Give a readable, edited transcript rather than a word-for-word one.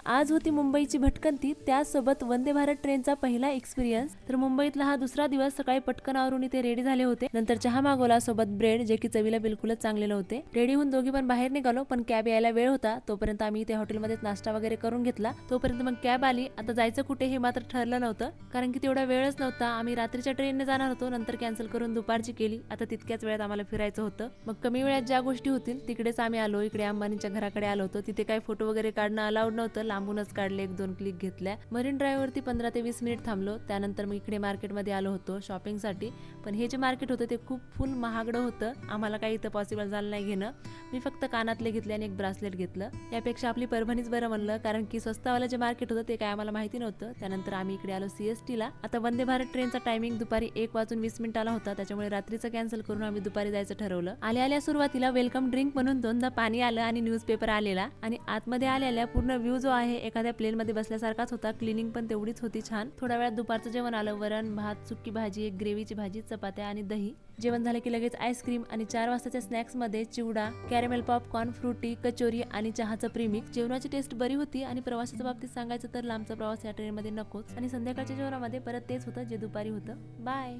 आज होती मुंबईची भटकंती, त्यासोबत वंदे भारत ट्रेनचा पहिला एक्सपिरियन्स। तर मुंबईतला हा दुसरा दिवस। सकाळी पटकन आवरून इथे रेडी झाले होते, नंतर चहा मागवला सोबत ब्रेड, जे की चवीला बिलकुलच चांगले नव्हते। रेडी होऊन दोघी पण बाहेर निघालो, पण कॅब यायला वेळ होता, तोपर्यंत आम्ही इथे हॉटेलमध्ये नाश्ता वगैरे करून घेतला। तोपर्यंत मग कॅब आली। आता जायचं कुठे हे मात्र ठरलं नव्हतं, कारण की तेवढा वेळच नव्हता। आम्ही रात्रीच्या ट्रेनने जाणार होतो, नंतर कॅन्सल करून दुपारची केली। आता तितक्याच वेळात आम्हाला फिरायचं होतं, मग कमी वेळात ज्या गोष्टी होतील तिकडेच आम्ही आलो। इकडे अंबानीच्या घराकडे आलो होतो, तिथे काही फोटो वगैरे काढणं अलाउड नव्हतं, लांबूनच काढले, 1-2 क्लिक घेतल्या। मरीन ड्राईव्ह वरती 15 ते 20 मिनिट थांबलो, त्यानंतर मग इकडे मार्केटमध्ये आलो होतो शॉपिंग साठी। पण हे जे मार्केट होतं ते खूप फुल महागडं होतं, आम्हाला काही इथं पॉसिबल झालं नाही घेणं। मी फक्त कानातले घेतले आणि एक ब्रासलेट घेतलं, यापेक्षा आपली परभणीच बरं म्हणलं, कारण की स्वस्तावाला जे मार्केट होतं ते काय आम्हाला माहिती नव्हतं। त्यानंतर आम्ही इकडे आलो CST ला। आता वंदे भारत ट्रेनचा टायमिंग दुपारी 1:20 होता, त्याच्यामुळे रात्रीचं कॅन्सल करून आम्ही दुपारी जायचं ठरवलं। आल्या सुरुवातीला वेलकम ड्रिंक म्हणून 2दा पाणी आलं आणि न्यूजपेपर आलेला, आणि आतमध्ये आलेल्या पूर्ण व्ह्यू जो आहे एखाद्या प्लेन मध्ये बसल्यासारखाच होता। क्लिनिंग पण तेवढीच होती छान। थोड्या वेळात दुपारचं जेवण आलं, वरण भात, सुकी भाजी, एक ग्रेव्हीची भाजी, चपात्या आणि दही। जेवण झालं की लगेच आईस्क्रीम, आणि 4 वाजताच्या स्नॅक्स मध्ये चिवडा, कॅरेमेल पॉपकॉर्न, फ्रुटी, कचोरी आणि चहाचं प्रीमिक्स। जेवणाची टेस्ट बरी होती, आणि प्रवासाच्या बाबतीत सांगायचं तर लांबचा प्रवास या ट्रेन मध्ये नकोच, आणि संध्याकाळच्या जेवणामध्ये परत तेच होतं जे दुपारी होतं। बाय।